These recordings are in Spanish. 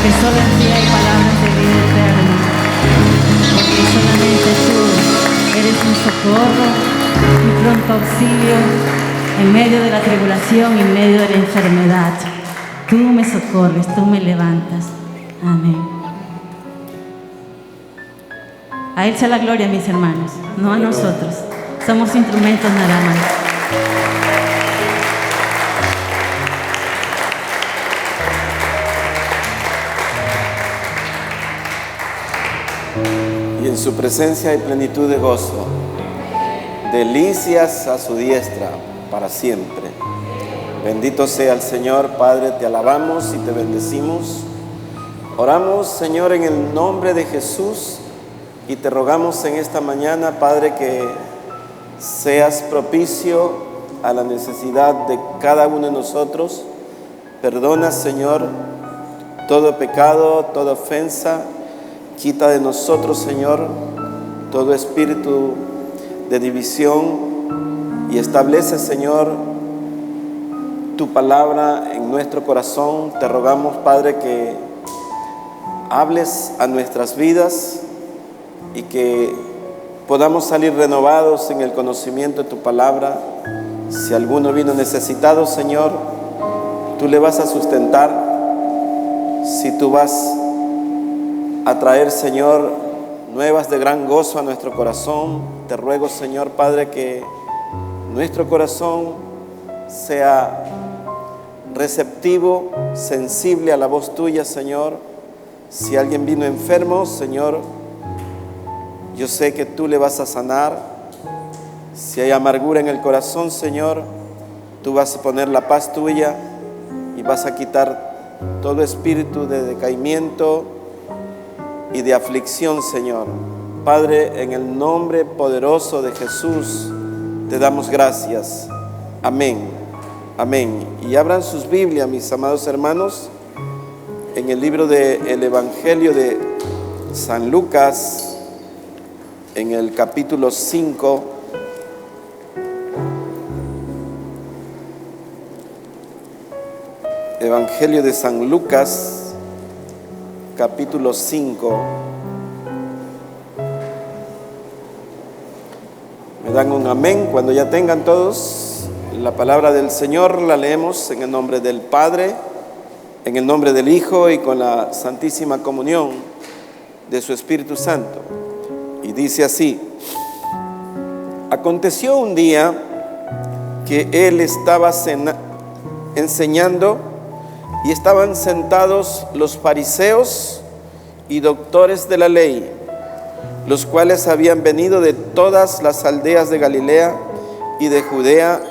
porque solo en ti hay palabras de vida eterna, porque solamente tú eres mi socorro, mi pronto auxilio en medio de la tribulación y en medio de la enfermedad. Tú me socorres, tú me levantas. Amén. A Él sea la gloria, mis hermanos, no a nosotros. Somos instrumentos nada más. Y en su presencia hay plenitud de gozo, delicias a su diestra para siempre. Bendito sea el Señor. Padre, te alabamos y te bendecimos. Oramos, Señor, en el nombre de Jesús y te rogamos en esta mañana, Padre, que seas propicio a la necesidad de cada uno de nosotros. Perdona, Señor, todo pecado, toda ofensa. Quita de nosotros, Señor, todo espíritu de división y establece, Señor, tu palabra en nuestro corazón. Te rogamos, Padre, que hables a nuestras vidas y que podamos salir renovados en el conocimiento de tu palabra. Si alguno vino necesitado, Señor, tú le vas a sustentar. Si tú vas a traer, Señor, nuevas de gran gozo a nuestro corazón, te ruego, Señor Padre, que nuestro corazón sea receptivo, sensible a la voz tuya, Señor. Si alguien vino enfermo, Señor, yo sé que tú le vas a sanar. Si hay amargura en el corazón, Señor, tú vas a poner la paz tuya y vas a quitar todo espíritu de decaimiento y de aflicción, Señor. Padre, en el nombre poderoso de Jesús, te damos gracias. Amén. Amén. Y abran sus Biblias, mis amados hermanos, en el libro del Evangelio de San Lucas, en el capítulo 5. Evangelio de San Lucas, capítulo 5. Me dan un amén cuando ya tengan todos la palabra del Señor. La leemos en el nombre del Padre, en el nombre del Hijo y con la santísima comunión de su Espíritu Santo. Y dice así: aconteció un día que él estaba enseñando y estaban sentados los fariseos y doctores de la ley, los cuales habían venido de todas las aldeas de Galilea y de Judea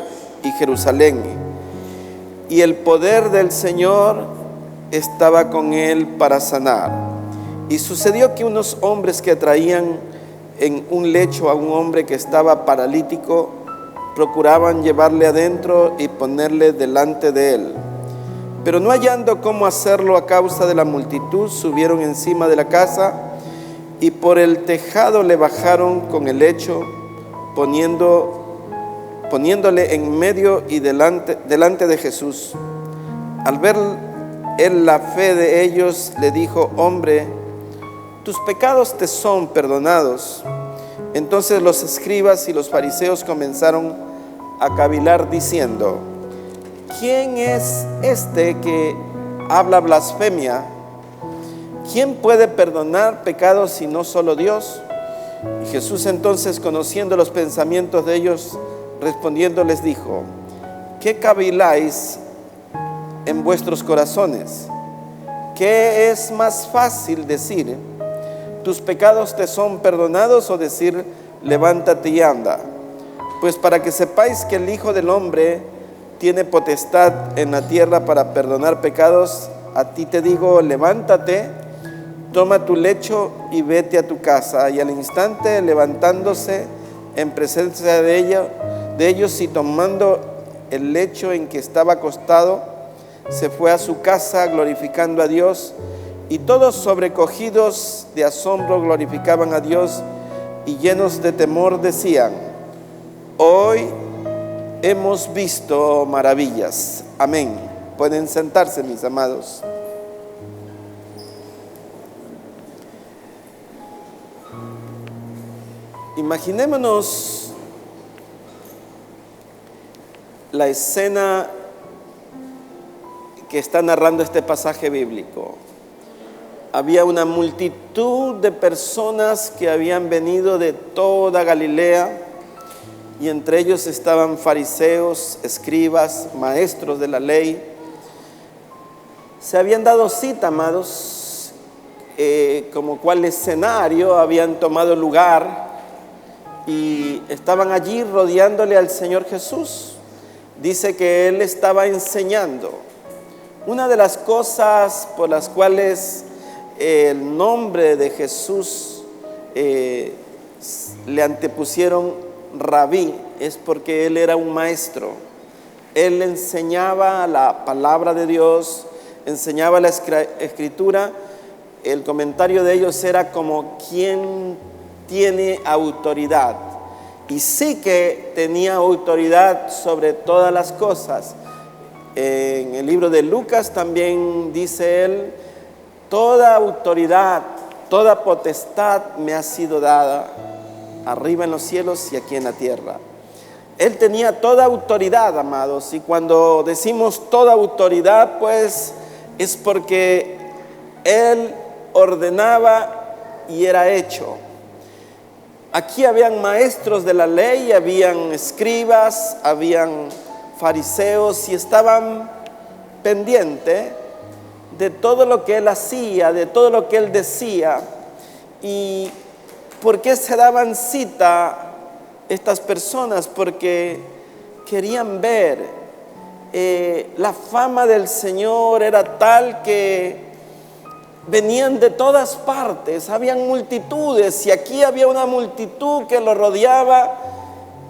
y Jerusalén. Y el poder del Señor estaba con él para sanar. Y sucedió que unos hombres que traían en un lecho a un hombre que estaba paralítico, procuraban llevarle adentro y ponerle delante de él. Pero no hallando cómo hacerlo a causa de la multitud, subieron encima de la casa y por el tejado le bajaron con el lecho, poniéndole en medio y delante de Jesús. Al ver él la fe de ellos, le dijo: hombre, tus pecados te son perdonados. Entonces los escribas y los fariseos comenzaron a cavilar diciendo: ¿quién es este que habla blasfemia? ¿Quién puede perdonar pecados si no solo Dios? Y Jesús entonces, conociendo los pensamientos de ellos, respondiendo les dijo: ¿qué caviláis en vuestros corazones? ¿Qué es más fácil decir: tus pecados te son perdonados, o decir: levántate y anda? Pues para que sepáis que el Hijo del Hombre tiene potestad en la tierra para perdonar pecados, a ti te digo: levántate, toma tu lecho y vete a tu casa. Y al instante, levantándose en presencia de ellos y tomando el lecho en que estaba acostado, se fue a su casa glorificando a Dios. Y todos, sobrecogidos de asombro, glorificaban a Dios, y llenos de temor decían: hoy hemos visto maravillas. Amén. Pueden sentarse, mis amados. Imaginémonos la escena que está narrando este pasaje bíblico. Había una multitud de personas que habían venido de toda Galilea, y entre ellos estaban fariseos, escribas, maestros de la ley. Se habían dado cita, amados, como cual escenario habían tomado lugar y estaban allí rodeándole al Señor Jesús. Dice que Él estaba enseñando. Una de las cosas por las cuales el nombre de Jesús le antepusieron Rabí es porque Él era un maestro. Él enseñaba la palabra de Dios, enseñaba la escritura. El comentario de ellos era como quien tiene autoridad, y sí que tenía autoridad sobre todas las cosas. En el libro de Lucas también dice él: toda autoridad, toda potestad me ha sido dada, arriba en los cielos y aquí en la tierra. Él tenía toda autoridad, amados, y cuando decimos toda autoridad, pues es porque Él ordenaba y era hecho. Aquí habían maestros de la ley, habían escribas, habían fariseos, y estaban pendientes de todo lo que Él hacía, de todo lo que Él decía. ¿Y por qué se daban cita estas personas? Porque querían ver. La fama del Señor era tal que venían de todas partes, habían multitudes, y aquí había una multitud que lo rodeaba,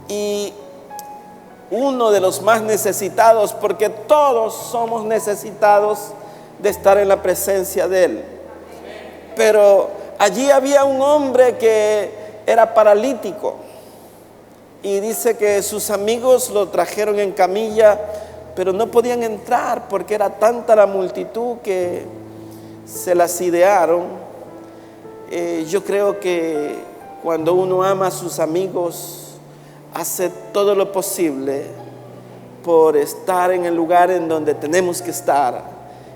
y uno de los más necesitados, porque todos somos necesitados de estar en la presencia de Él. Pero allí había un hombre que era paralítico, y dice que sus amigos lo trajeron en camilla, pero no podían entrar porque era tanta la multitud que se las idearon. Yo creo que cuando uno ama a sus amigos, hace todo lo posible por estar en el lugar en donde tenemos que estar.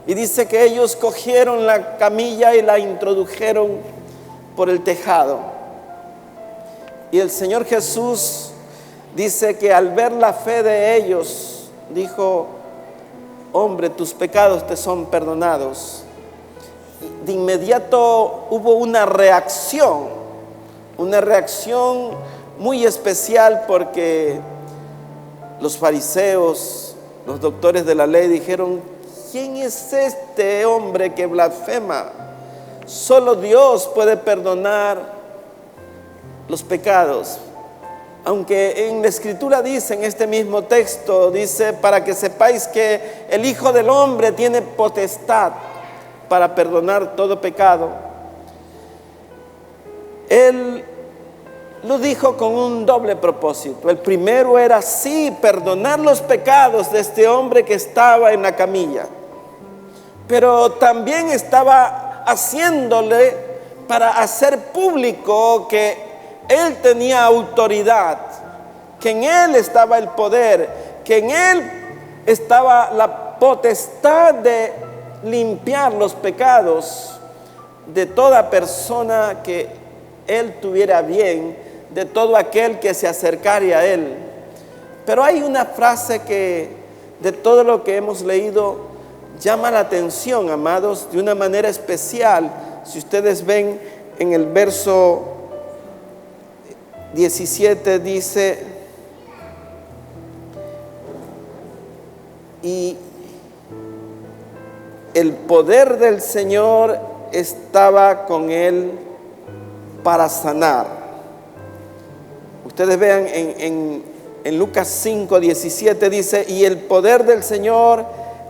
Y dice que ellos cogieron la camilla y la introdujeron por el tejado. Y el Señor Jesús dice que al ver la fe de ellos, dijo: hombre, tus pecados te son perdonados. De inmediato hubo una reacción muy especial, porque los fariseos, los doctores de la ley, dijeron: ¿quién es este hombre que blasfema? Solo Dios puede perdonar los pecados. Aunque en la Escritura dice, en este mismo texto, dice: para que sepáis que el Hijo del Hombre tiene potestad para perdonar todo pecado. Él lo dijo con un doble propósito. El primero era sí perdonar los pecados de este hombre que estaba en la camilla, pero también estaba haciéndole para hacer público que Él tenía autoridad, que en Él estaba el poder, que en Él estaba la potestad de limpiar los pecados de toda persona que Él tuviera bien, de todo aquel que se acercara a Él. Pero hay una frase que de todo lo que hemos leído llama la atención, amados, de una manera especial. Si ustedes ven en el verso 17, dice: y el poder del Señor estaba con Él para sanar. Ustedes vean en Lucas 5, 17 dice: y el poder del Señor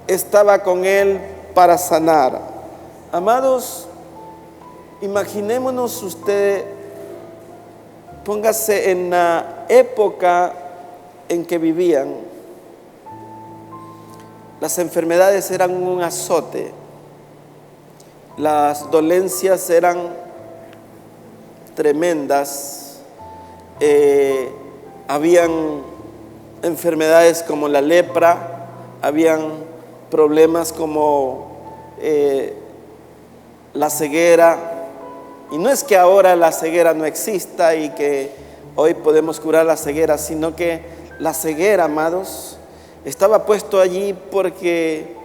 estaba con Él para sanar. Amados, imaginémonos, usted póngase en la época en que vivían. Las enfermedades eran un azote, las dolencias eran tremendas, habían enfermedades como la lepra, habían problemas como la ceguera. Y no es que ahora la ceguera no exista y que hoy podemos curar la ceguera, sino que la ceguera, amados, estaba puesto allí porque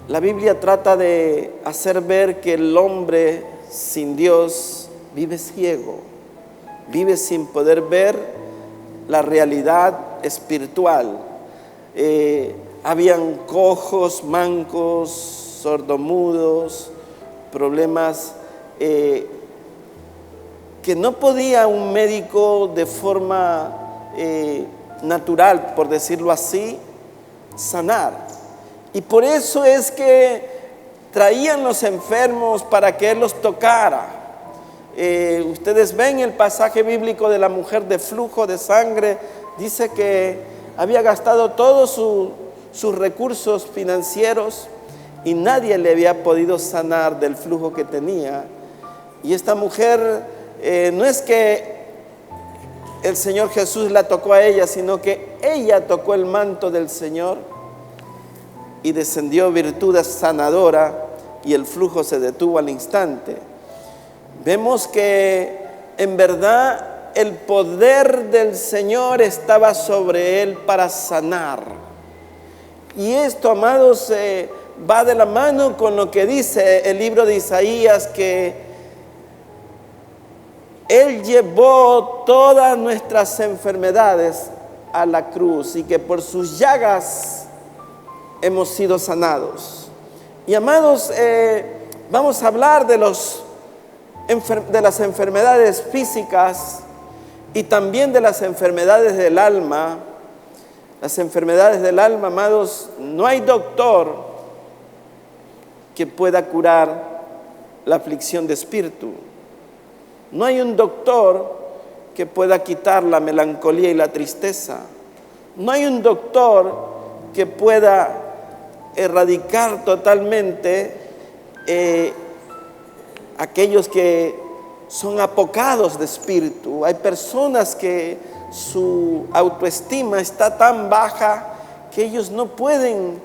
la Biblia trata de hacer ver que el hombre sin Dios vive ciego, vive sin poder ver la realidad espiritual. Habían cojos, mancos, sordomudos, problemas que no podía un médico de forma natural, por decirlo así, sanar. Y por eso es que traían los enfermos para que Él los tocara. Ustedes ven el pasaje bíblico de la mujer de flujo de sangre. Dice que había gastado todos sus recursos financieros y nadie le había podido sanar del flujo que tenía. Y esta mujer, no es que el Señor Jesús la tocó a ella, sino que ella tocó el manto del Señor y descendió virtud sanadora y el flujo se detuvo al instante. Vemos que en verdad el poder del Señor estaba sobre él para sanar. Y esto, amados, va de la mano con lo que dice el libro de Isaías, que Él llevó todas nuestras enfermedades a la cruz y que por sus llagas hemos sido sanados. Y amados, vamos a hablar de las enfermedades físicas y también de las enfermedades del alma. Las enfermedades del alma, amados, no hay doctor que pueda curar la aflicción de espíritu. No hay un doctor que pueda quitar la melancolía y la tristeza. No hay un doctor que pueda erradicar totalmente aquellos que son apocados de espíritu. Hay personas que su autoestima está tan baja que ellos no pueden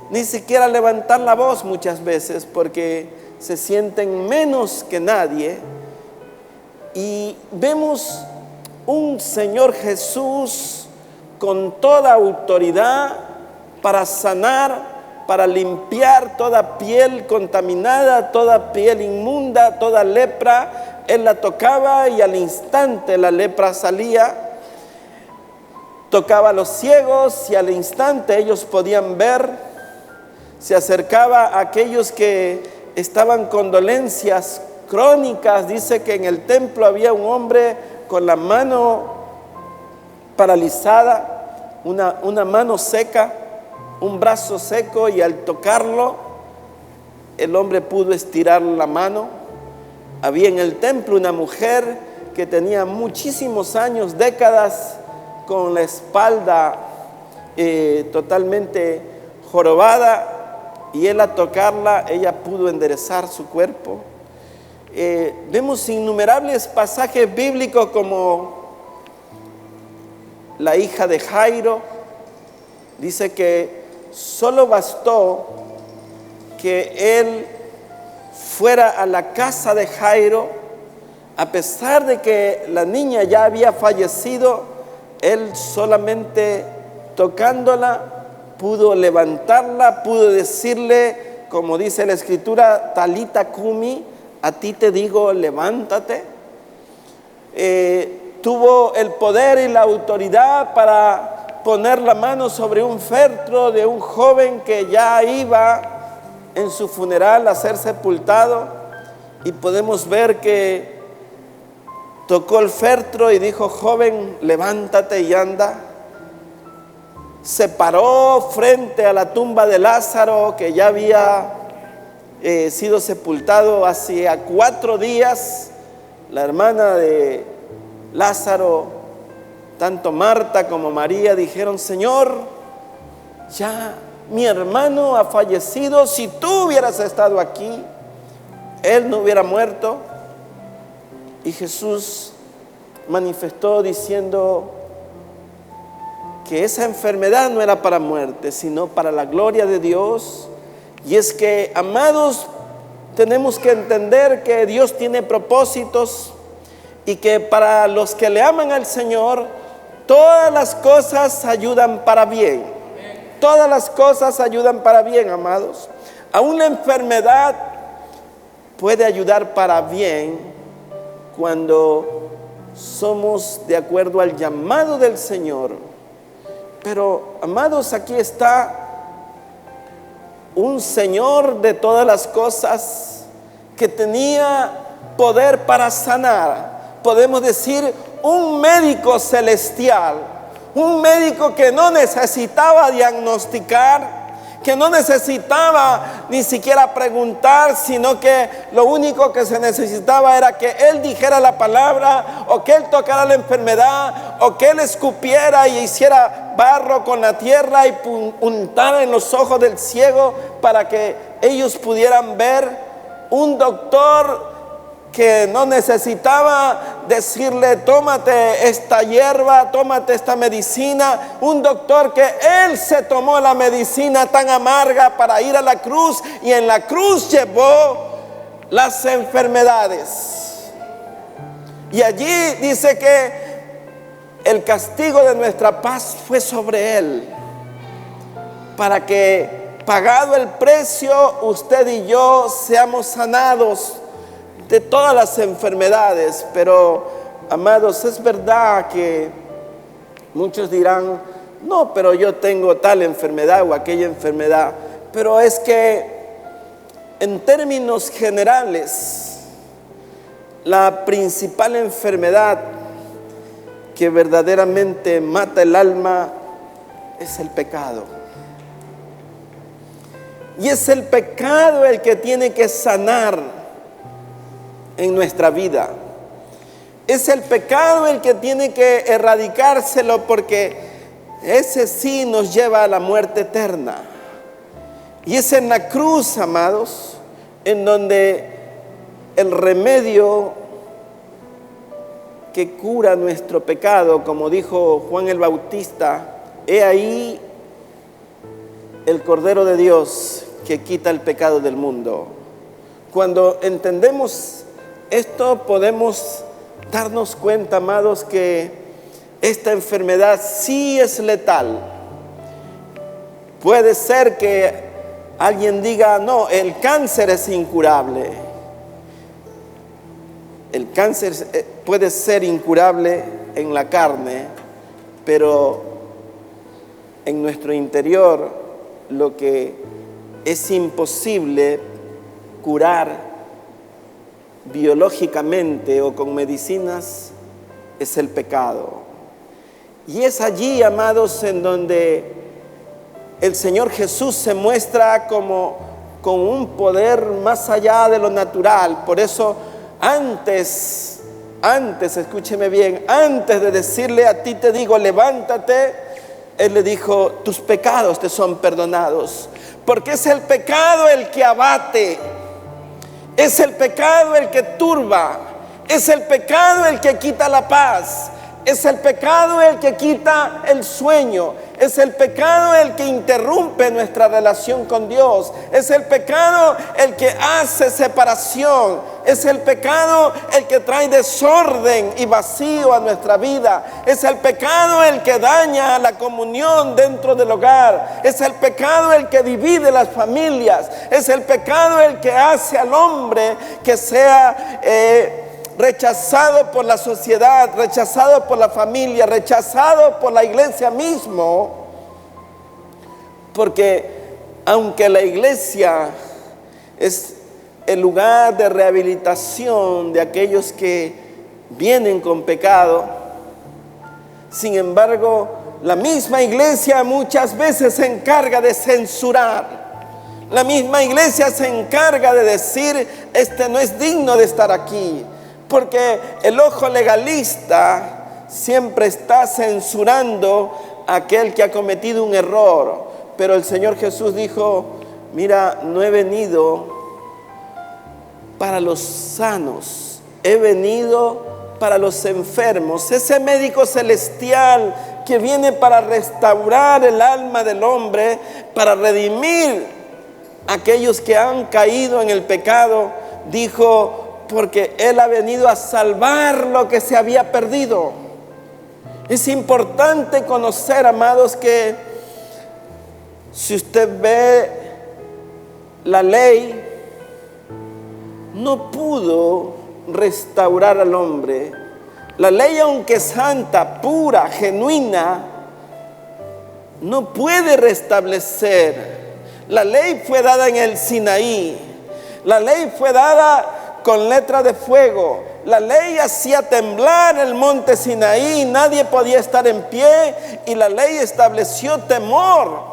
ni siquiera levantar la voz muchas veces porque se sienten menos que nadie. Y vemos un Señor Jesús con toda autoridad para sanar, para limpiar toda piel contaminada, toda piel inmunda, toda lepra. Él la tocaba y al instante la lepra salía. Tocaba a los ciegos y al instante ellos podían ver. Se acercaba a aquellos que estaban con dolencias crónicas. Dice que en el templo había un hombre con la mano paralizada, una mano seca, un brazo seco, y al tocarlo el hombre pudo estirar la mano. Había en el templo una mujer que tenía muchísimos años, décadas, con la espalda totalmente jorobada, y él al tocarla, ella pudo enderezar su cuerpo. Vemos innumerables pasajes bíblicos como la hija de Jairo. Dice que solo bastó que él fuera a la casa de Jairo, a pesar de que la niña ya había fallecido, él solamente tocándola pudo levantarla, pudo decirle, como dice la escritura, Talita Kumi, a ti te digo, levántate. Tuvo el poder y la autoridad para poner la mano sobre un féretro de un joven que ya iba en su funeral a ser sepultado, y podemos ver que tocó el féretro y dijo, joven, levántate y anda. Se paró frente a la tumba de Lázaro, que ya había sido sepultado hacía 4 días. La hermana de Lázaro, tanto Marta como María, dijeron, Señor, ya mi hermano ha fallecido. Si tú hubieras estado aquí, él no hubiera muerto. Y Jesús manifestó diciendo que esa enfermedad no era para muerte, sino para la gloria de Dios. Y es que, amados, tenemos que entender que Dios tiene propósitos y que para los que le aman al Señor, todas las cosas ayudan para bien. Todas las cosas ayudan para bien, amados. Aún la enfermedad puede ayudar para bien cuando somos de acuerdo al llamado del Señor. Pero, amados, aquí está un Señor de todas las cosas que tenía poder para sanar. Podemos decir, un médico celestial, un médico que no necesitaba diagnosticar, que no necesitaba ni siquiera preguntar, sino que lo único que se necesitaba era que Él dijera la palabra, o que Él tocara la enfermedad, o que Él escupiera y hiciera barro con la tierra y untara en los ojos del ciego para que ellos pudieran ver. Un doctor que no necesitaba decirle, tómate esta hierba, tómate esta medicina. Un doctor que Él se tomó la medicina tan amarga para ir a la cruz, y en la cruz llevó las enfermedades. Y allí dice que el castigo de nuestra paz fue sobre Él, para que, pagado el precio, usted y yo seamos sanados de todas las enfermedades. Pero, amados, es verdad que muchos dirán, no, pero yo tengo tal enfermedad o aquella enfermedad. Pero es que, en términos generales, la principal enfermedad que verdaderamente mata el alma es el pecado. Y es el pecado el que tiene que sanar en nuestra vida. Es el pecado el que tiene que erradicárselo, porque ese sí nos lleva a la muerte eterna. Y es en la cruz, amados, en donde el remedio que cura nuestro pecado, como dijo Juan el Bautista, he ahí el Cordero de Dios que quita el pecado del mundo. Cuando entendemos esto, podemos darnos cuenta, amados, que esta enfermedad sí es letal. Puede ser que alguien diga, no, el cáncer es incurable. El cáncer puede ser incurable en la carne, pero en nuestro interior lo que es imposible curar biológicamente o con medicinas es el pecado. Y es allí, amados, en donde el Señor Jesús se muestra como con un poder más allá de lo natural. Por eso antes, escúcheme bien, antes de decirle, a ti te digo, levántate, Él le dijo, tus pecados te son perdonados. Porque es el pecado el que abate, es el pecado el que turba, es el pecado el que quita la paz, es el pecado el que quita el sueño, es el pecado el que interrumpe nuestra relación con Dios, es el pecado el que hace separación, es el pecado el que trae desorden y vacío a nuestra vida, es el pecado el que daña la comunión dentro del hogar, es el pecado el que divide las familias, es el pecado el que hace al hombre que sea rechazado por la sociedad, rechazado por la familia, rechazado por la iglesia mismo. Porque aunque la iglesia es el lugar de rehabilitación de aquellos que vienen con pecado, sin embargo, la misma iglesia muchas veces se encarga de censurar. La misma iglesia se encarga de decir, este no es digno de estar aquí. Porque el ojo legalista siempre está censurando a aquel que ha cometido un error. Pero el Señor Jesús dijo, mira, no he venido para los sanos, he venido para los enfermos, ese médico celestial que viene para restaurar el alma del hombre, para redimir a aquellos que han caído en el pecado, dijo, porque Él ha venido a salvar lo que se había perdido. Es importante conocer, amados, que si usted ve la ley, no pudo restaurar al hombre. La ley, aunque santa, pura, genuina, no puede restablecer. La ley fue dada en el Sinaí. La ley fue dada con letra de fuego. La ley hacía temblar el monte Sinaí. Nadie podía estar en pie y la ley estableció temor.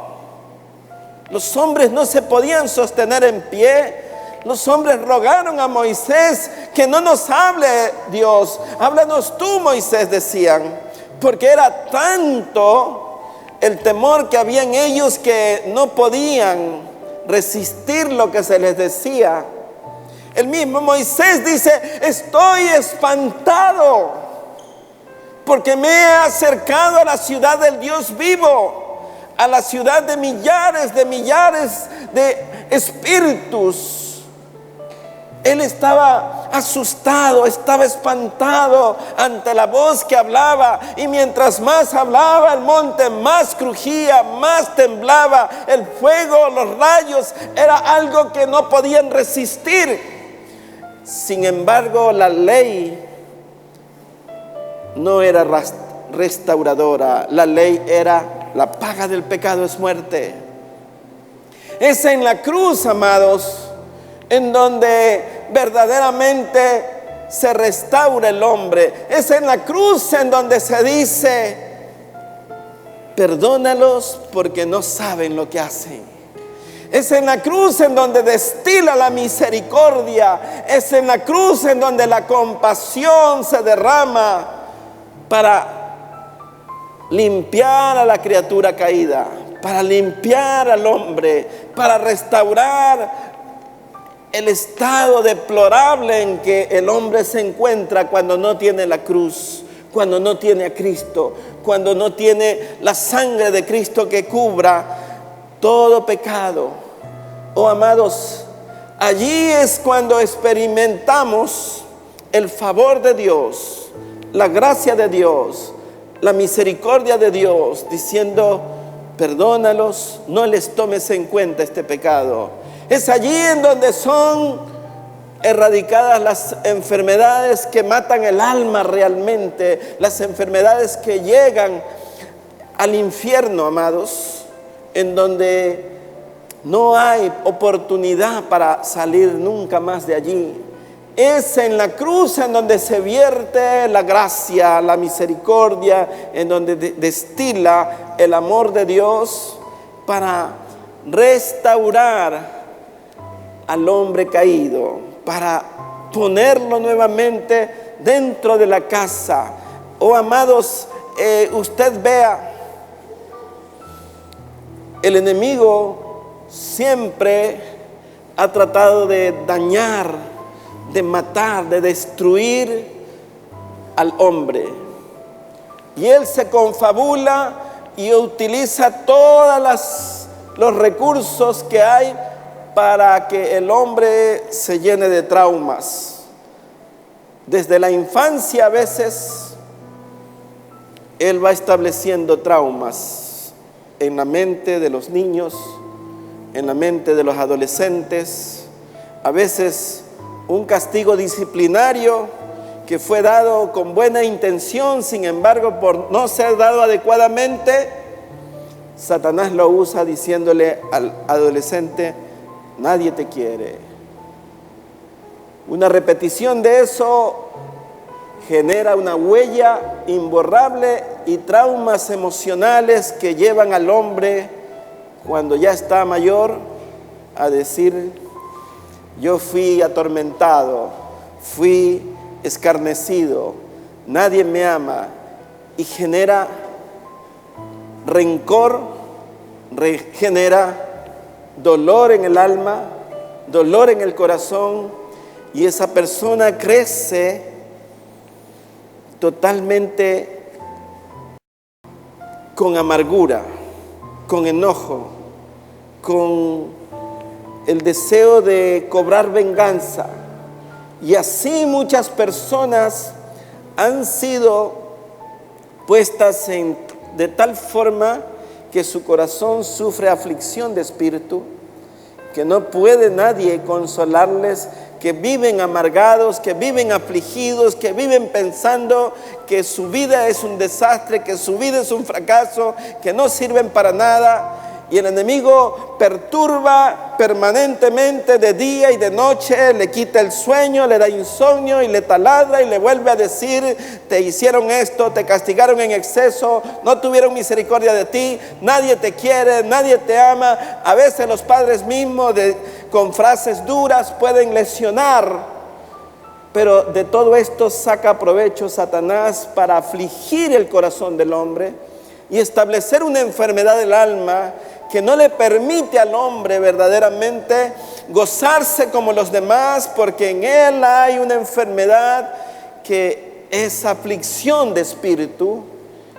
Los hombres no se podían sostener en pie. Los hombres rogaron a Moisés que no nos hable Dios, háblanos tú, Moisés, decían, porque era tanto el temor que había en ellos que no podían resistir lo que se les decía. El mismo Moisés dice, estoy espantado porque me he acercado a la ciudad del Dios vivo, a la ciudad de millares de espíritus. Él estaba asustado, estaba espantado ante la voz que hablaba, y mientras más hablaba el monte más crujía, más temblaba, el fuego, los rayos, era algo que no podían resistir. Sin embargo, la ley no era restauradora. La ley era, la paga del pecado es muerte. Es en la cruz, amados, en donde verdaderamente se restaura el hombre. Es en la cruz en donde se dice, perdónalos porque no saben lo que hacen. Es en la cruz en donde destila la misericordia. Es en la cruz en donde la compasión se derrama para limpiar a la criatura caída, para limpiar al hombre, para restaurar el estado deplorable en que el hombre se encuentra cuando no tiene la cruz, cuando no tiene a Cristo, cuando no tiene la sangre de Cristo que cubra todo pecado. Oh, amados, allí es cuando experimentamos el favor de Dios, la gracia de Dios, la misericordia de Dios, diciendo, perdónalos, no les tomes en cuenta este pecado. Es allí en donde son erradicadas las enfermedades que matan el alma realmente, las enfermedades que llegan al infierno, amados, en donde no hay oportunidad para salir nunca más de allí. Es en la cruz en donde se vierte la gracia, la misericordia, en donde destila el amor de Dios para restaurar al hombre caído, para ponerlo nuevamente dentro de la casa. Oh, amados, usted vea, el enemigo siempre ha tratado de dañar, de matar, de destruir al hombre. Y él se confabula y utiliza todos los recursos que hay para que el hombre se llene de traumas. Desde la infancia a veces él va estableciendo traumas en la mente de los niños, en la mente de los adolescentes. A veces un castigo disciplinario que fue dado con buena intención, sin embargo, por no ser dado adecuadamente, Satanás lo usa diciéndole al adolescente, nadie te quiere. Una repetición de eso genera una huella imborrable y traumas emocionales que llevan al hombre, cuando ya está mayor, a decir, yo fui atormentado, fui escarnecido, nadie me ama, y genera rencor, genera dolor en el alma, dolor en el corazón, y esa persona crece totalmente con amargura, con enojo, con el deseo de cobrar venganza. Y así muchas personas han sido puestas de tal forma que su corazón sufre aflicción de espíritu, que no puede nadie consolarles, que viven amargados, que viven afligidos, que viven pensando que su vida es un desastre, que su vida es un fracaso, que no sirven para nada. Y el enemigo perturba permanentemente de día y de noche, le quita el sueño, le da insomnio y le taladra y le vuelve a decir: te hicieron esto, te castigaron en exceso, no tuvieron misericordia de ti, nadie te quiere, nadie te ama. A veces los padres mismos con frases duras pueden lesionar, pero de todo esto saca provecho Satanás para afligir el corazón del hombre y establecer una enfermedad del alma que no le permite al hombre verdaderamente gozarse como los demás, porque en él hay una enfermedad que es aflicción de espíritu,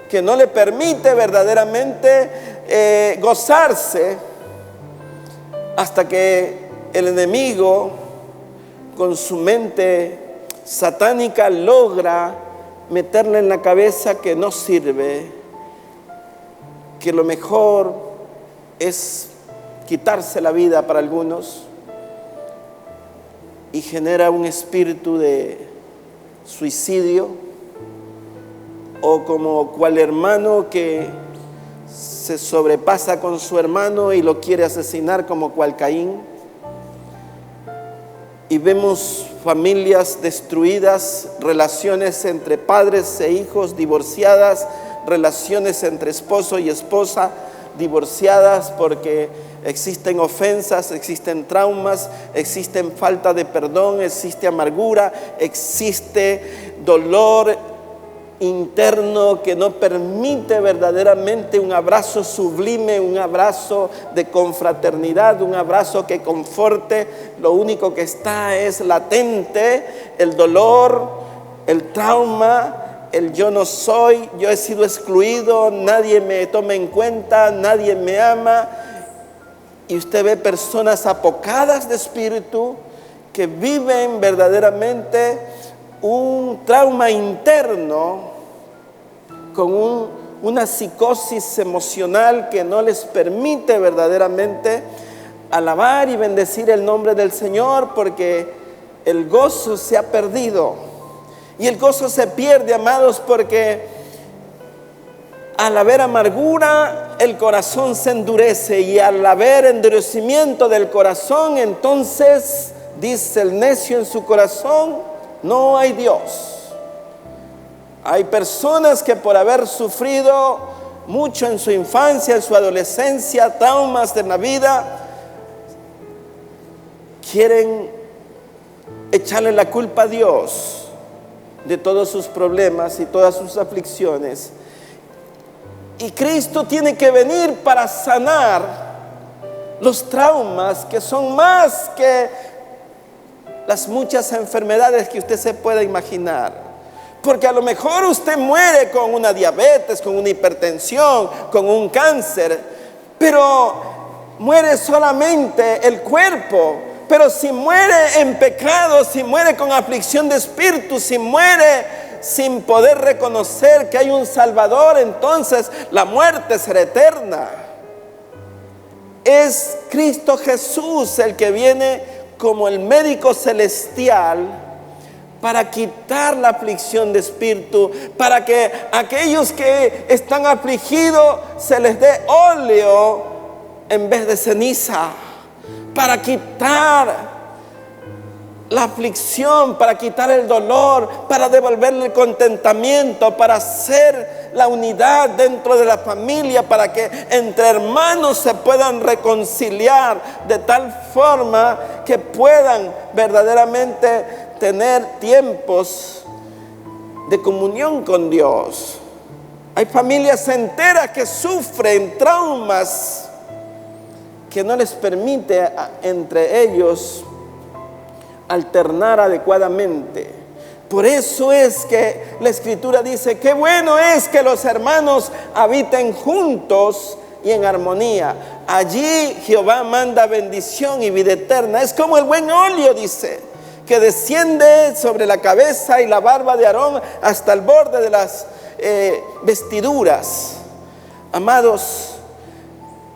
que no le permite verdaderamente gozarse, hasta que el enemigo con su mente satánica logra meterle en la cabeza que no sirve, que lo mejor es quitarse la vida para algunos, y genera un espíritu de suicidio, o como cual hermano que se sobrepasa con su hermano y lo quiere asesinar, como cual Caín. Y vemos familias destruidas, relaciones entre padres e hijos divorciadas, relaciones entre esposo y esposa divorciadas, porque existen ofensas, existen traumas, existen falta de perdón, existe amargura, existe dolor interno que no permite verdaderamente un abrazo sublime, un abrazo de confraternidad, un abrazo que conforte. Lo único que está es latente el dolor, el trauma, el yo no soy, yo he sido excluido, nadie me toma en cuenta, nadie me ama. Y usted ve personas apocadas de espíritu que viven verdaderamente un trauma interno, con una psicosis emocional que no les permite verdaderamente alabar y bendecir el nombre del Señor, porque el gozo se ha perdido. Y el gozo se pierde, amados, porque al haber amargura, el corazón se endurece, y al haber endurecimiento del corazón, entonces dice el necio en su corazón: no hay Dios. Hay personas que por haber sufrido mucho en su infancia, en su adolescencia, traumas de la vida, quieren echarle la culpa a Dios de todos sus problemas y todas sus aflicciones. Y Cristo tiene que venir para sanar los traumas, que son más que las muchas enfermedades que usted se pueda imaginar. Porque a lo mejor usted muere con una diabetes, con una hipertensión, con un cáncer, pero muere solamente el cuerpo. Pero si muere en pecado, si muere con aflicción de espíritu, si muere sin poder reconocer que hay un Salvador, entonces la muerte será eterna. Es Cristo Jesús el que viene como el médico celestial para quitar la aflicción de espíritu, para que aquellos que están afligidos se les dé óleo en vez de ceniza, para quitar la aflicción, para quitar el dolor, para devolverle el contentamiento, para hacer la unidad dentro de la familia, para que entre hermanos se puedan reconciliar de tal forma que puedan verdaderamente tener tiempos de comunión con Dios. Hay familias enteras que sufren traumas que no les permite entre ellos alternar adecuadamente. Por eso es que la Escritura dice, qué bueno es que los hermanos habiten juntos y en armonía. Allí Jehová manda bendición y vida eterna. Es como el buen óleo, dice, que desciende sobre la cabeza y la barba de Aarón hasta el borde de las vestiduras. Amados,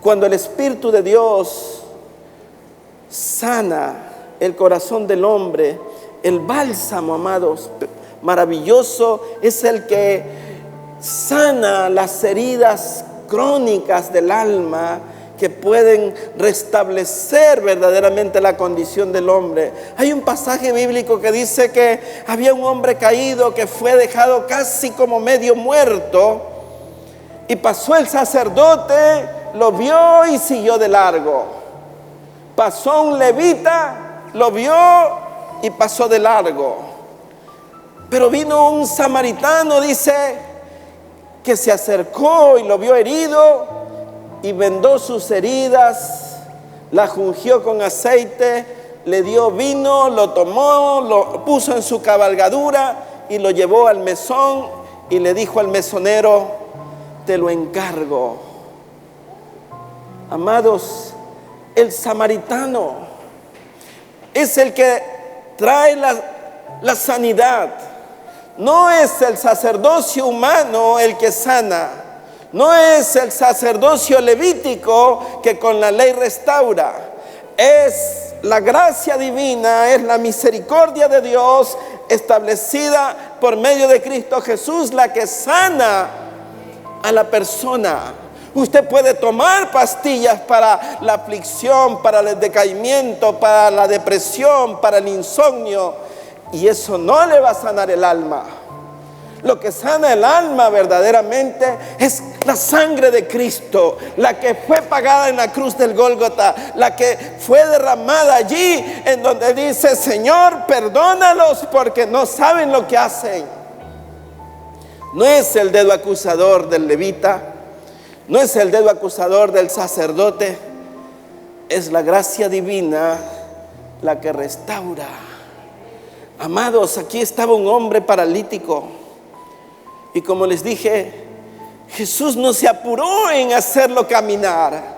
cuando el Espíritu de Dios sana el corazón del hombre, el bálsamo, amados, maravilloso, es el que sana las heridas crónicas del alma que pueden restablecer verdaderamente la condición del hombre. Hay un pasaje bíblico que dice que había un hombre caído que fue dejado casi como medio muerto, y pasó el sacerdote, lo vio y siguió de largo. Pasó un levita, lo vio y pasó de largo. Pero vino un samaritano, dice, que se acercó y lo vio herido y vendó sus heridas, la ungió con aceite, le dio vino, lo tomó, lo puso en su cabalgadura y lo llevó al mesón y le dijo al mesonero: te lo encargo. Amados, el samaritano es el que trae la sanidad. No es el sacerdocio humano el que sana. No es el sacerdocio levítico que con la ley restaura. Es la gracia divina, es la misericordia de Dios establecida por medio de Cristo Jesús la que sana a la persona. Usted puede tomar pastillas para la aflicción, para el decaimiento, para la depresión, para el insomnio, y eso no le va a sanar el alma. Lo que sana el alma verdaderamente es la sangre de Cristo, la que fue pagada en la cruz del Gólgota, la que fue derramada allí, en donde dice: Señor, perdónalos porque no saben lo que hacen. No es el dedo acusador del levita, no es el dedo acusador del sacerdote, es la gracia divina la que restaura. Amados, aquí estaba un hombre paralítico, y como les dije, Jesús no se apuró en hacerlo caminar.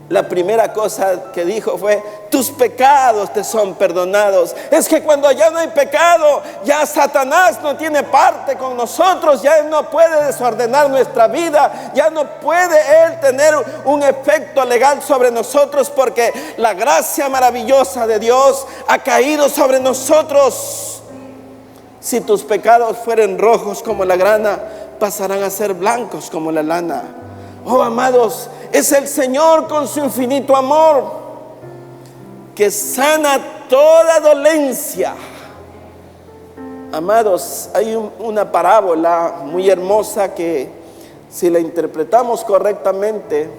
La primera cosa que dijo fue: tus pecados te son perdonados. Es que cuando ya no hay pecado, ya Satanás no tiene parte con nosotros, ya él no puede desordenar nuestra vida, ya no puede él tener un efecto legal sobre nosotros, porque la gracia maravillosa de Dios ha caído sobre nosotros. Si tus pecados fueren rojos como la grana, pasarán a ser blancos como la lana. Oh, amados, es el Señor con su infinito amor que sana toda dolencia. Amados, hay una parábola muy hermosa que, si la interpretamos correctamente,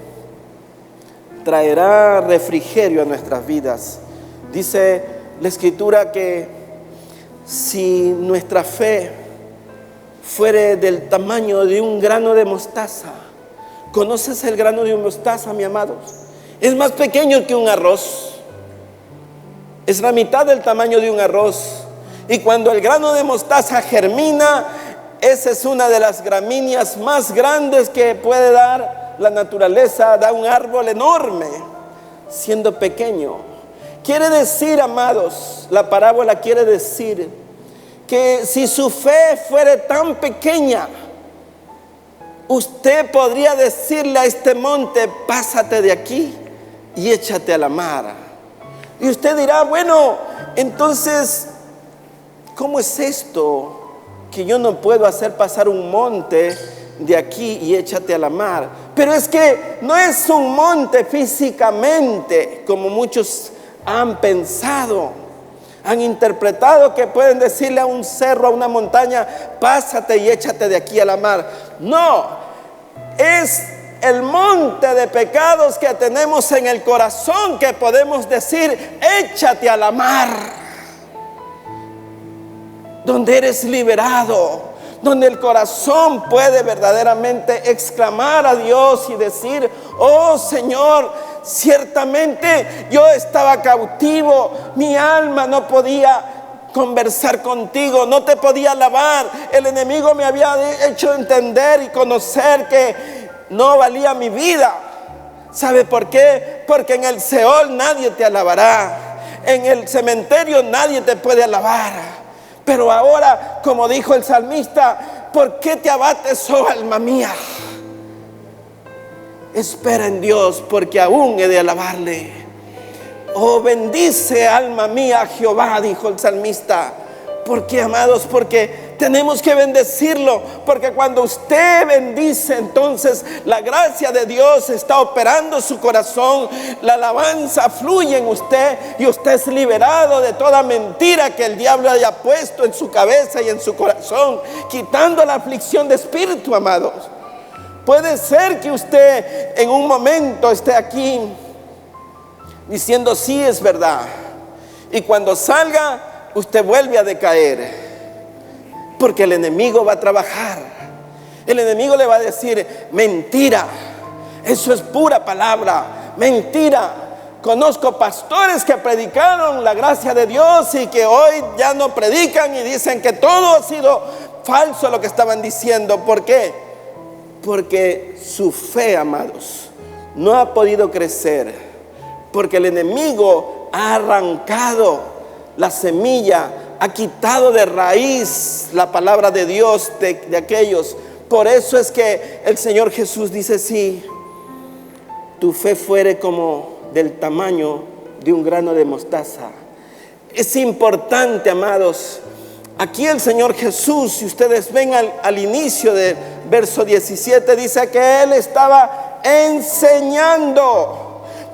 traerá refrigerio a nuestras vidas. Dice la Escritura que si nuestra fe fuere del tamaño de un grano de mostaza. ¿Conoces el grano de mostaza, mi amado? Es más pequeño que un arroz. Es la mitad del tamaño de un arroz. Y cuando el grano de mostaza germina, esa es una de las gramíneas más grandes que puede dar la naturaleza. Da un árbol enorme, siendo pequeño. Quiere decir, amados, la parábola quiere decir que si su fe fuera tan pequeña, usted podría decirle a este monte: pásate de aquí y échate a la mar. Y usted dirá: bueno, entonces, ¿cómo es esto que yo no puedo hacer pasar un monte de aquí y échate a la mar? Pero es que no es un monte físicamente, como muchos han pensado, han interpretado que pueden decirle a un cerro, a una montaña: pásate y échate de aquí a la mar. No, es el monte de pecados que tenemos en el corazón que podemos decir: échate a la mar, donde eres liberado, donde el corazón puede verdaderamente exclamar a Dios y decir: oh Señor, ciertamente yo estaba cautivo, mi alma no podía conversar contigo, no te podía alabar. El enemigo me había hecho entender y conocer que no valía mi vida. ¿Sabe por qué? Porque en el Seol nadie te alabará, en el cementerio nadie te puede alabar. Pero ahora, como dijo el salmista, ¿por qué te abates, oh alma mía? Espera en Dios, porque aún he de alabarle. Oh, bendice alma mía a Jehová, dijo el salmista. ¿Por qué, amados? Porque tenemos que bendecirlo, porque cuando usted bendice, entonces la gracia de Dios está operando en su corazón, la alabanza fluye en usted y usted es liberado de toda mentira que el diablo haya puesto en su cabeza y en su corazón, quitando la aflicción de espíritu, amados. Puede ser que usted en un momento esté aquí diciendo sí, es verdad, y cuando salga usted vuelve a decaer, porque el enemigo va a trabajar. El enemigo le va a decir: mentira, eso es pura palabra, mentira. Conozco pastores que predicaron la gracia de Dios y que hoy ya no predican y dicen que todo ha sido falso lo que estaban diciendo. ¿Por qué? Porque su fe, amados, no ha podido crecer, porque el enemigo ha arrancado la semilla, ha quitado de raíz la palabra de Dios de aquellos. Por eso es que el Señor Jesús dice: si tu fe fuere como del tamaño de un grano de mostaza. Es importante, amados. Aquí el Señor Jesús, si ustedes ven al inicio del verso 17, dice que Él estaba enseñando.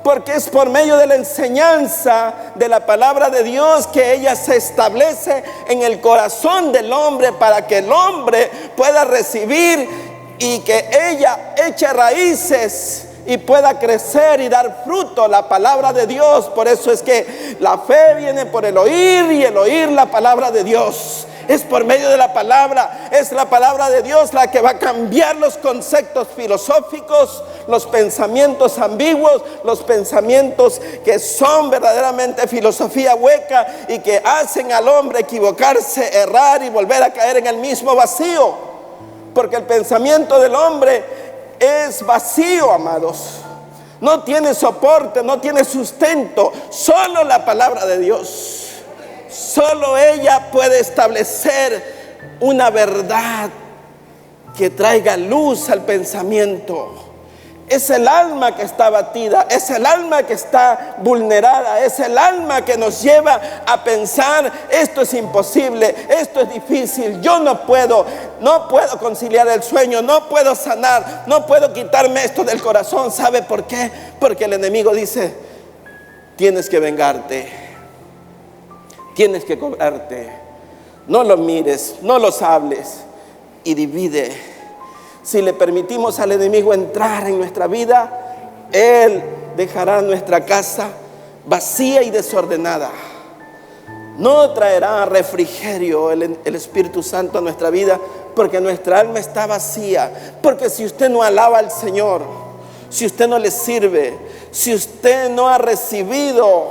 Porque es por medio de la enseñanza de la palabra de Dios que ella se establece en el corazón del hombre, para que el hombre pueda recibir y que ella eche raíces y pueda crecer y dar fruto, la palabra de Dios. Por eso es que la fe viene por el oír y el oír la palabra de Dios. Es por medio de la palabra, es la palabra de Dios la que va a cambiar los conceptos filosóficos, los pensamientos ambiguos, los pensamientos que son verdaderamente filosofía hueca y que hacen al hombre equivocarse, errar y volver a caer en el mismo vacío. Porque el pensamiento del hombre es vacío, amados. No tiene soporte, no tiene sustento. Solo la palabra de Dios, solo ella puede establecer una verdad que traiga luz al pensamiento. Es el alma que está abatida, es el alma que está vulnerada, es el alma que nos lleva a pensar: esto es imposible, esto es difícil, yo no puedo conciliar el sueño, no puedo sanar, no puedo quitarme esto del corazón. ¿Sabe por qué? Porque el enemigo dice: tienes que vengarte, tienes que cobrarte, no lo mires, no los hables, y divide. Si le permitimos al enemigo entrar en nuestra vida, él dejará nuestra casa vacía y desordenada. No traerá refrigerio el Espíritu Santo a nuestra vida, porque nuestra alma está vacía. Porque si usted no alaba al Señor, si usted no le sirve, si usted no ha recibido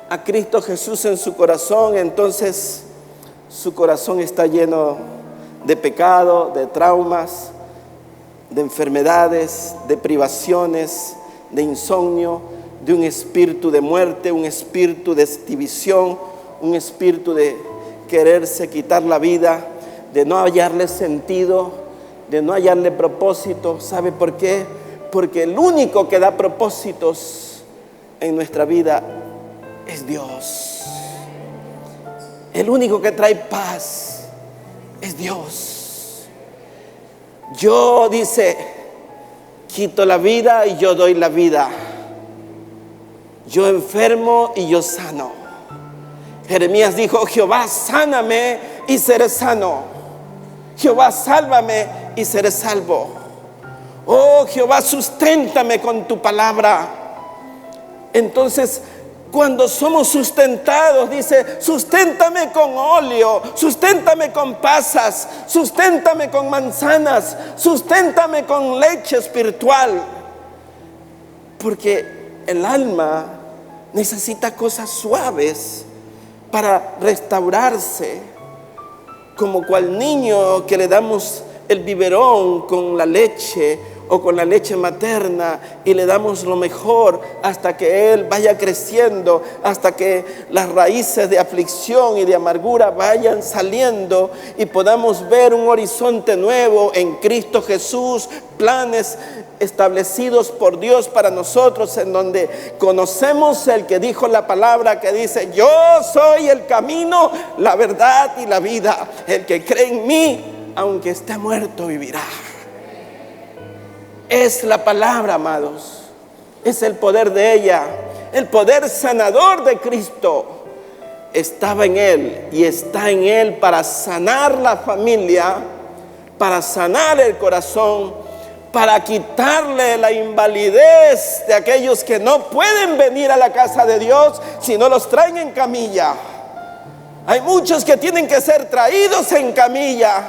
a Cristo Jesús en su corazón, entonces su corazón está lleno de pecado, de traumas, de enfermedades, de privaciones, de insomnio, de un espíritu de muerte, un espíritu de división, un espíritu de quererse quitar la vida, de no hallarle sentido, de no hallarle propósito. ¿Sabe por qué? Porque el único que da propósitos en nuestra vida es Dios. El único que trae paz es Dios. Yo, dice, quito la vida y yo doy la vida. Yo enfermo y yo sano. Jeremías dijo: Jehová, sáname y seré sano. Jehová, sálvame y seré salvo. Oh Jehová, susténtame con tu palabra. Entonces, cuando somos sustentados, dice: susténtame con óleo, susténtame con pasas, susténtame con manzanas, susténtame con leche espiritual. Porque el alma necesita cosas suaves para restaurarse, como cual niño que le damos el biberón con la leche o con la leche materna y le damos lo mejor hasta que él vaya creciendo, hasta que las raíces de aflicción y de amargura vayan saliendo y podamos ver un horizonte nuevo en Cristo Jesús, planes establecidos por Dios para nosotros, en donde conocemos el que dijo la palabra, que dice: yo soy el camino, la verdad y la vida. El que cree en mí, aunque esté muerto, vivirá. Es la palabra, amados. Es el poder de ella. El poder sanador de Cristo estaba en Él y está en Él para sanar la familia, para sanar el corazón, para quitarle la invalidez de aquellos que no pueden venir a la casa de Dios si no los traen en camilla. Hay muchos que tienen que ser traídos en camilla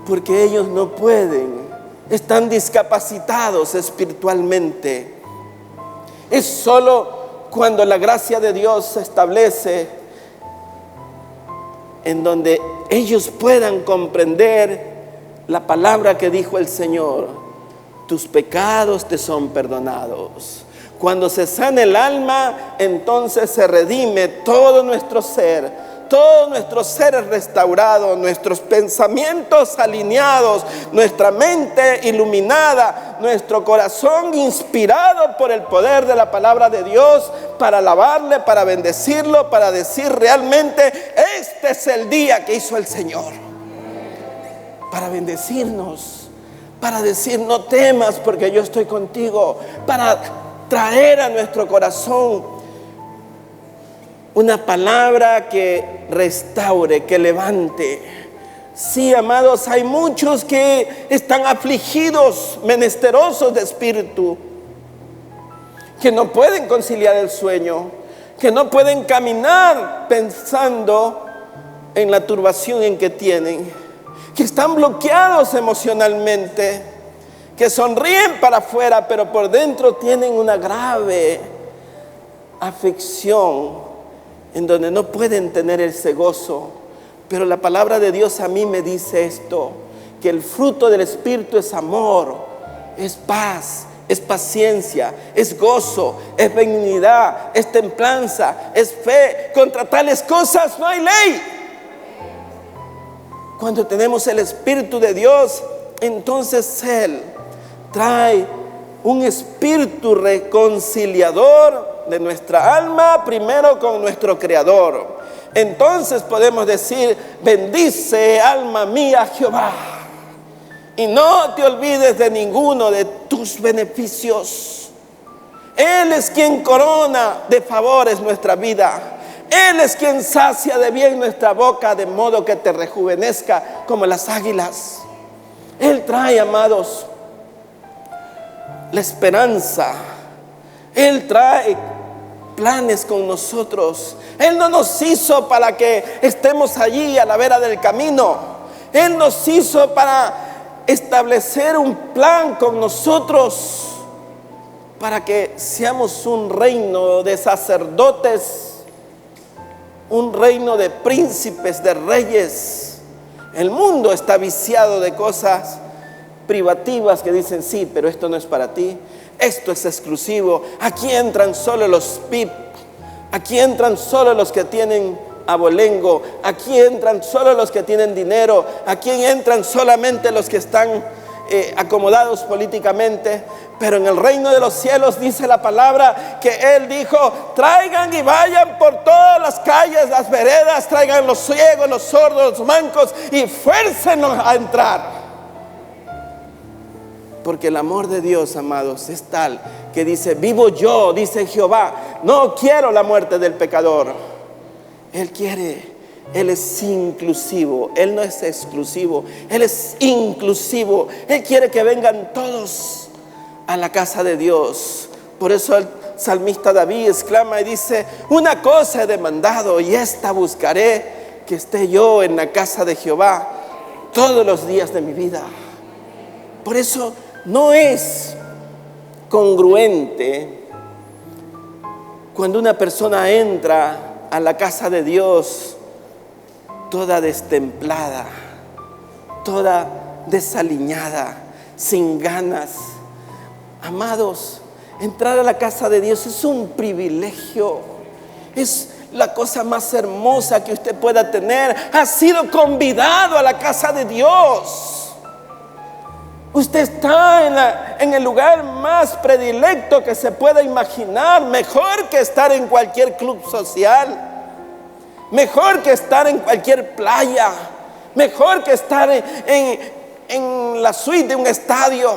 porque ellos no pueden, están discapacitados espiritualmente. Es solo cuando la gracia de Dios se establece en donde ellos puedan comprender la palabra que dijo el Señor: tus pecados te son perdonados. Cuando se sana el alma, entonces se redime todo nuestro ser. Todo nuestro ser es restaurado, nuestros pensamientos alineados, nuestra mente iluminada, nuestro corazón inspirado por el poder de la palabra de Dios para alabarle, para bendecirlo, para decir realmente: este es el día que hizo el Señor. Para bendecirnos, para decir: no temas porque yo estoy contigo, para traer a nuestro corazón una palabra que restaure, que levante. Sí, amados, hay muchos que están afligidos, menesterosos de espíritu, que no pueden conciliar el sueño, que no pueden caminar pensando en la turbación en que tienen, que están bloqueados emocionalmente, que sonríen para afuera, pero por dentro tienen una grave aflicción en donde no pueden tener ese gozo. Pero la palabra de Dios a mí me dice esto, que el fruto del Espíritu es amor, es paz, es paciencia, es gozo, es benignidad, es templanza, es fe. Contra tales cosas no hay ley. Cuando tenemos el Espíritu de Dios, entonces Él trae un espíritu reconciliador de nuestra alma, primero con nuestro Creador. Entonces podemos decir: bendice, alma mía, Jehová, y no te olvides de ninguno de tus beneficios. Él es quien corona de favores nuestra vida. Él es quien sacia de bien nuestra boca, de modo que te rejuvenezca como las águilas. Él trae, amados, la esperanza. Él trae planes con nosotros. Él no nos hizo para que estemos allí a la vera del camino. Él nos hizo para establecer un plan con nosotros, para que seamos un reino de sacerdotes, un reino de príncipes, de reyes. El mundo está viciado de cosas privativas que dicen: sí, pero esto no es para ti, esto es exclusivo. Aquí entran solo los VIP, aquí entran solo los que tienen abolengo, aquí entran solo los que tienen dinero, aquí entran solamente los que están acomodados políticamente. Pero en el reino de los cielos dice la palabra que Él dijo: traigan y vayan por todas las calles, las veredas, traigan los ciegos, los sordos, los mancos y fuércenlos a entrar. Porque el amor de Dios, amados, es tal que dice: vivo yo, dice Jehová, no quiero la muerte del pecador. Él quiere, Él es inclusivo, Él no es exclusivo, Él es inclusivo. Él quiere que vengan todos a la casa de Dios. Por eso el salmista David exclama y dice: una cosa he demandado y esta buscaré, que esté yo en la casa de Jehová todos los días de mi vida. Por eso no es congruente cuando una persona entra a la casa de Dios toda destemplada, toda desaliñada, sin ganas. Amados, entrar a la casa de Dios es un privilegio, es la cosa más hermosa que usted pueda tener. Ha sido convidado a la casa de Dios. Usted está en el lugar más predilecto que se pueda imaginar, mejor que estar en cualquier club social, mejor que estar en cualquier playa, mejor que estar en la suite de un estadio,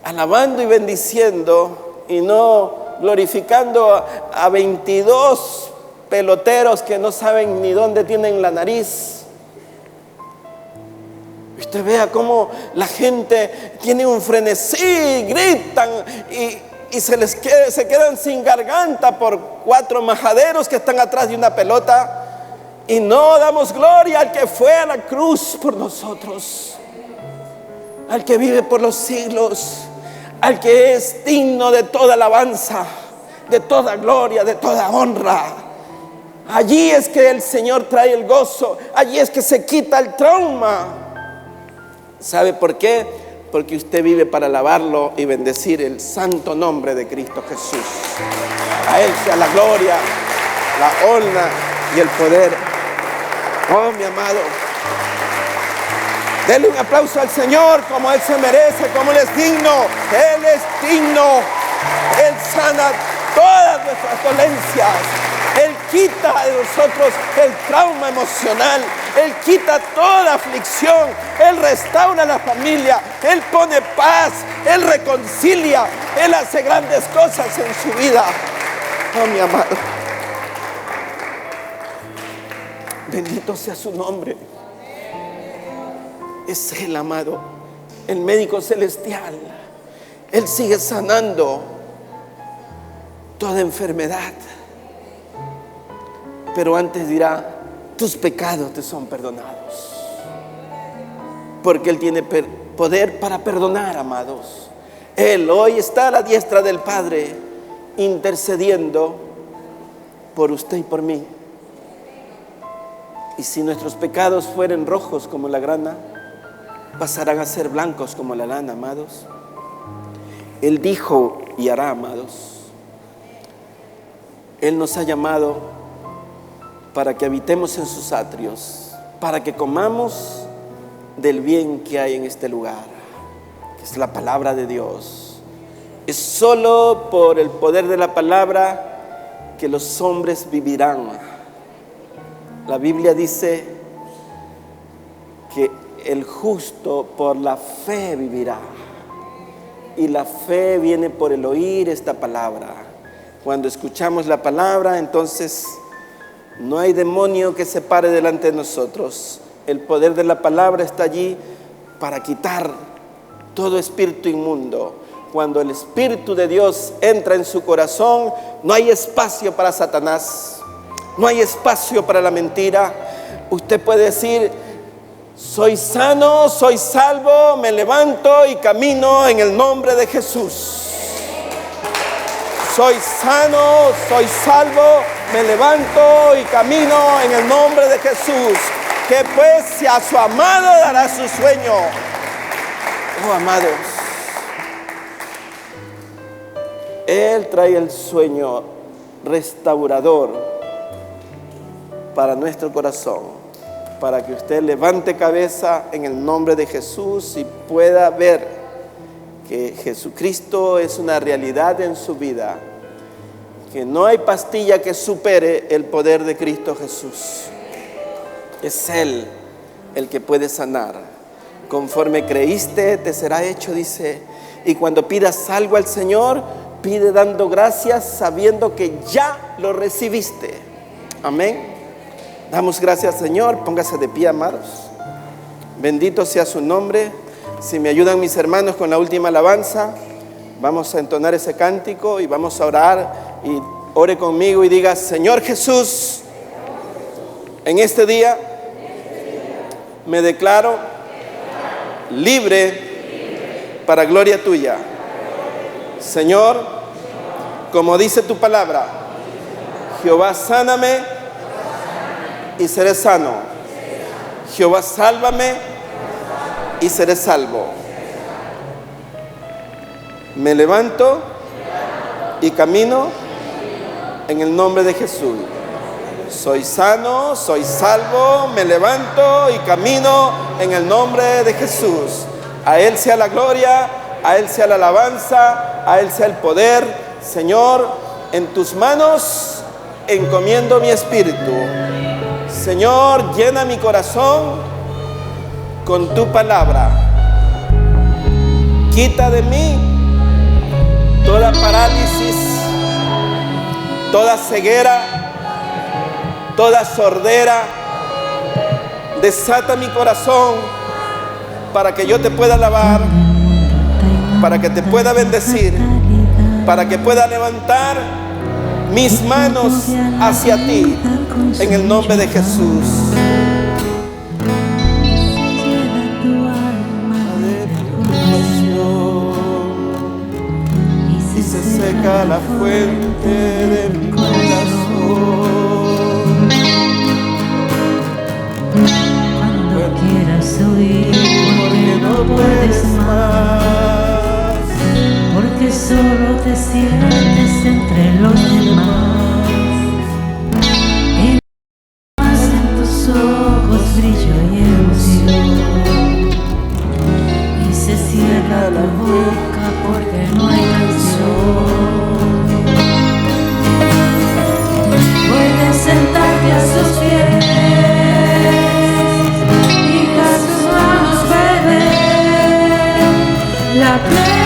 alabando y bendiciendo y no glorificando a 22 peloteros que no saben ni dónde tienen la nariz. Usted vea cómo la gente tiene un frenesí, gritan y se quedan sin garganta por 4 majaderos que están atrás de una pelota, y no damos gloria al que fue a la cruz por nosotros, al que vive por los siglos, al que es digno de toda alabanza, de toda gloria, de toda honra. Allí es que el Señor trae el gozo, allí es que se quita el trauma. ¿Sabe por qué? Porque usted vive para alabarlo y bendecir el santo nombre de Cristo Jesús. A Él sea la gloria, la honra y el poder. Oh, mi amado, denle un aplauso al Señor como Él se merece, como Él es digno. Él es digno. Él sana todas nuestras dolencias. Él quita de nosotros el trauma emocional. Él quita toda aflicción. Él restaura la familia. Él pone paz. Él reconcilia. Él hace grandes cosas en su vida. Oh, mi amado, bendito sea su nombre. Es Él, amado, el médico celestial. Él sigue sanando toda enfermedad. Pero antes dirá: tus pecados te son perdonados. Porque Él tiene poder para perdonar, amados. Él hoy está a la diestra del Padre, intercediendo por usted y por mí. Y si nuestros pecados fueren rojos como la grana, pasarán a ser blancos como la lana, amados. Él dijo y hará, amados. Él nos ha llamado para que habitemos en sus atrios, para que comamos del bien que hay en este lugar, que es la palabra de Dios. Es solo por el poder de la palabra que los hombres vivirán. La Biblia dice que el justo por la fe vivirá. Y la fe viene por el oír esta palabra. Cuando escuchamos la palabra, entonces no hay demonio que se pare delante de nosotros. El poder de la palabra está allí para quitar todo espíritu inmundo. Cuando el Espíritu de Dios entra en su corazón, no hay espacio para Satanás. No hay espacio para la mentira. Usted puede decir: soy sano, soy salvo, me levanto y camino en el nombre de Jesús. Soy sano, soy salvo, me levanto y camino en el nombre de Jesús. Que pues si a su amado dará su sueño. Oh, amados, Él trae el sueño restaurador para nuestro corazón, para que usted levante cabeza en el nombre de Jesús y pueda ver que Jesucristo es una realidad en su vida, que no hay pastilla que supere el poder de Cristo Jesús. Es Él el que puede sanar. Conforme creíste, te será hecho, dice. Y cuando pidas algo al Señor, pide dando gracias, sabiendo que ya lo recibiste. Amén. Damos gracias, Señor. Póngase de pie, amados. Bendito sea su nombre. Si me ayudan mis hermanos con la última alabanza, vamos a entonar ese cántico y vamos a orar. Y ore conmigo y diga: Señor Jesús, en este día me declaro libre para gloria tuya. Señor, como dice tu palabra, Jehová, sáname y seré sano. Jehová, sálvame y seré salvo. Me levanto y camino en el nombre de Jesús. Soy sano, soy salvo, me levanto y camino en el nombre de Jesús. A Él sea la gloria, a Él sea la alabanza, a Él sea el poder. Señor, en tus manos encomiendo mi espíritu. Señor, llena mi corazón con tu palabra. Quita de mí toda parálisis, toda ceguera, toda sordera. Desata mi corazón para que yo te pueda alabar, para que te pueda bendecir, para que pueda levantar mis manos hacia ti, en el nombre de Jesús. Y se seca la fuente de mi corazón. Cuando quieras huir, porque no puedes más, porque solo te sientes entre los demás. Y más en tus ojos brillo y emoción, y se cierra tu boca porque no hay canción. Puedes sentarte a sus pies y a sus manos beber la plena